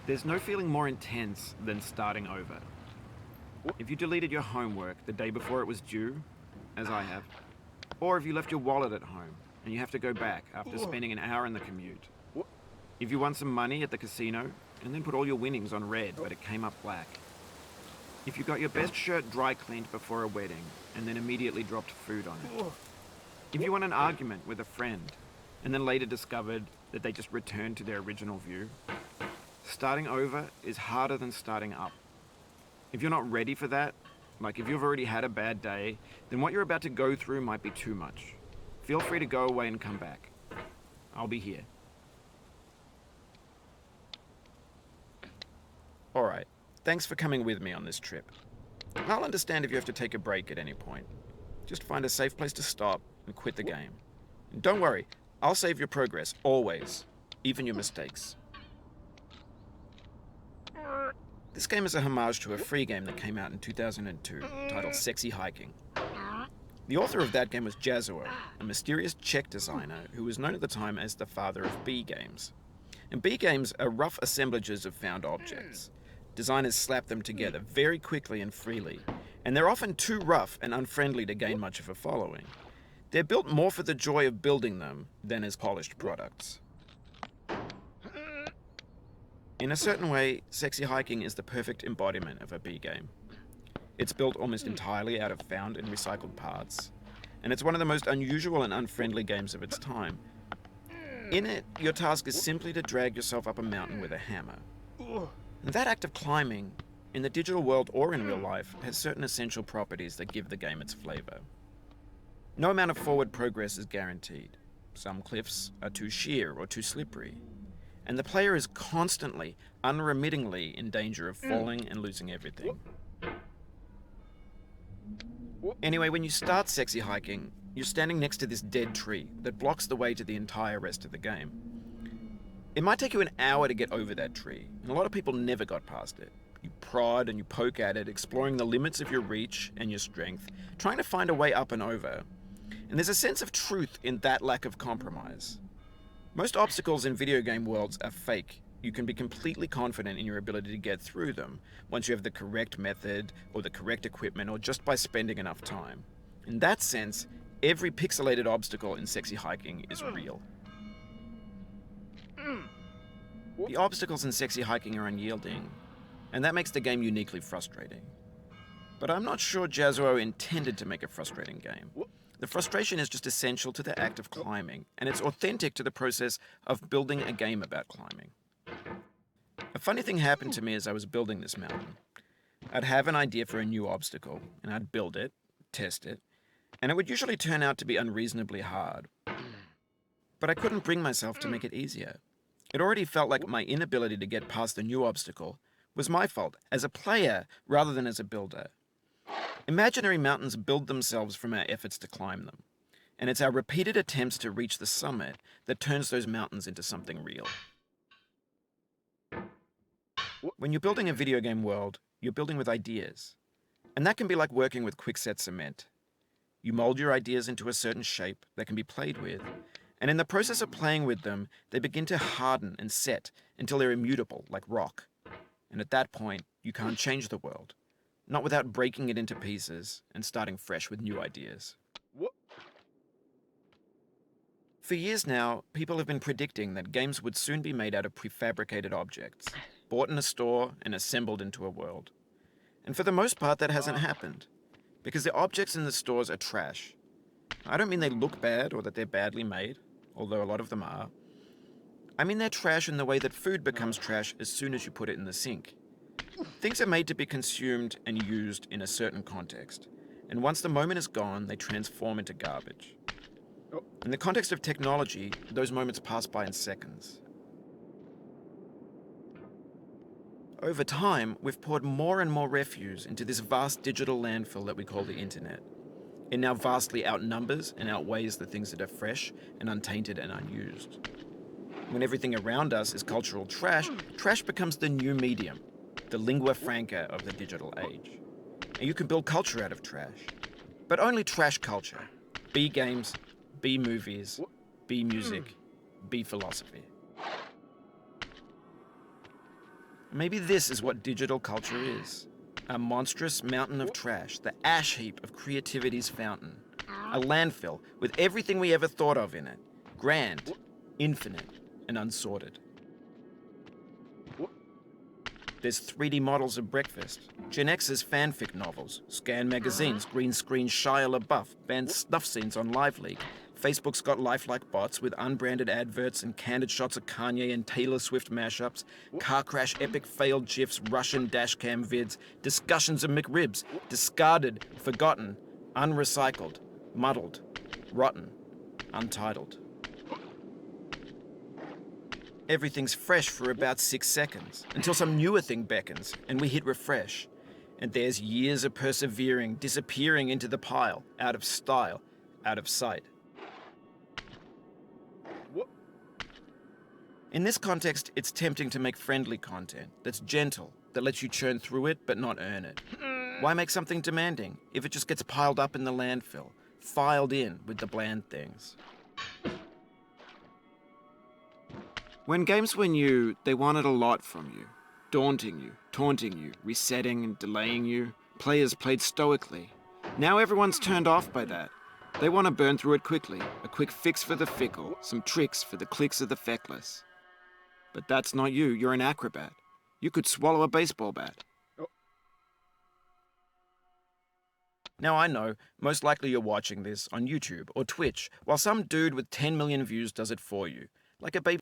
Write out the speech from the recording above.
There's no feeling more intense than starting over. If you deleted your homework the day before it was due, as I have, or if you left your wallet at home and you have to go back after spending an hour in the commute. If you won some money at the casino and then put all your winnings on red but it came up black. If you got your best shirt dry cleaned before a wedding and then immediately dropped food on it. If you won an argument with a friend and then later discovered that they just returned to their original view. Starting over is harder than starting up. If you're not ready for that, like if you've already had a bad day, then what you're about to go through might be too much. Feel free to go away and come back. I'll be here. Alright, thanks for coming with me on this trip. I'll understand if you have to take a break at any point. Just find a safe place to stop and quit the game. And don't worry, I'll save your progress, always. Even your mistakes. This game is a homage to a free game that came out in 2002, titled Sexy Hiking. The author of that game was Jazzuo, a mysterious Czech designer who was known at the time as the father of B games. And B games are rough assemblages of found objects. Designers slap them together very quickly and freely, and they're often too rough and unfriendly to gain much of a following. They're built more for the joy of building them than as polished products. In a certain way, Sexy Hiking is the perfect embodiment of a B game. It's built almost entirely out of found and recycled parts, and it's one of the most unusual and unfriendly games of its time. In it, your task is simply to drag yourself up a mountain with a hammer. And that act of climbing, in the digital world or in real life, has certain essential properties that give the game its flavor. No amount of forward progress is guaranteed. Some cliffs are too sheer or too slippery. And the player is constantly, unremittingly in danger of falling and losing everything. Anyway, when you start Sexy Hiking, you're standing next to this dead tree that blocks the way to the entire rest of the game. It might take you an hour to get over that tree, and a lot of people never got past it. You prod and you poke at it, exploring the limits of your reach and your strength, trying to find a way up and over. And there's a sense of truth in that lack of compromise. Most obstacles in video game worlds are fake. You can be completely confident in your ability to get through them once you have the correct method or the correct equipment or just by spending enough time. In that sense, every pixelated obstacle in Sexy Hiking is real. The obstacles in Sexy Hiking are unyielding, and that makes the game uniquely frustrating. But I'm not sure Jazzuo intended to make a frustrating game. The frustration is just essential to the act of climbing, and it's authentic to the process of building a game about climbing. A funny thing happened to me as I was building this mountain. I'd have an idea for a new obstacle, and I'd build it, test it, and it would usually turn out to be unreasonably hard. But I couldn't bring myself to make it easier. It already felt like my inability to get past the new obstacle was my fault as a player rather than as a builder. Imaginary mountains build themselves from our efforts to climb them, and it's our repeated attempts to reach the summit that turns those mountains into something real. When you're building a video game world, you're building with ideas, and that can be like working with quickset cement. You mold your ideas into a certain shape that can be played with, and in the process of playing with them, they begin to harden and set until they're immutable, like rock. And at that point, you can't change the world. Not without breaking it into pieces and starting fresh with new ideas. For years now, people have been predicting that games would soon be made out of prefabricated objects, bought in a store and assembled into a world. And for the most part, that hasn't happened, because the objects in the stores are trash. I don't mean they look bad or that they're badly made, although a lot of them are. I mean they're trash in the way that food becomes trash as soon as you put it in the sink. Things are made to be consumed and used in a certain context, and once the moment is gone, they transform into garbage. In the context of technology, those moments pass by in seconds. Over time, we've poured more and more refuse into this vast digital landfill that we call the internet. It now vastly outnumbers and outweighs the things that are fresh and untainted and unused. When everything around us is cultural trash, trash becomes the new medium, the lingua franca of the digital age. And you can build culture out of trash. But only trash culture. B games, B movies, B music, B philosophy. Maybe this is what digital culture is. A monstrous mountain of trash, the ash heap of creativity's fountain. A landfill with everything we ever thought of in it. Grand, infinite, and unsorted. There's 3D models of breakfast, Gen X's fanfic novels, Scan magazines, green screen Shia LaBeouf, banned snuff scenes on Live League. Facebook's got lifelike bots with unbranded adverts and candid shots of Kanye and Taylor Swift mashups, car crash epic failed GIFs, Russian dashcam vids, discussions of McRibs, discarded, forgotten, unrecycled, muddled, rotten, untitled. Everything's fresh for about 6 seconds, until some newer thing beckons, and we hit refresh. And there's years of persevering, disappearing into the pile, out of style, out of sight. In this context, it's tempting to make friendly content that's gentle, that lets you churn through it but not earn it. Why make something demanding if it just gets piled up in the landfill, filed in with the bland things? When games were new, they wanted a lot from you. Daunting you, taunting you, resetting and delaying you. Players played stoically. Now everyone's turned off by that. They want to burn through it quickly. A quick fix for the fickle, some tricks for the clicks of the feckless. But that's not you, you're an acrobat. You could swallow a baseball bat. Now I know, most likely you're watching this on YouTube or Twitch, while some dude with 10 million views does it for you. Like a baby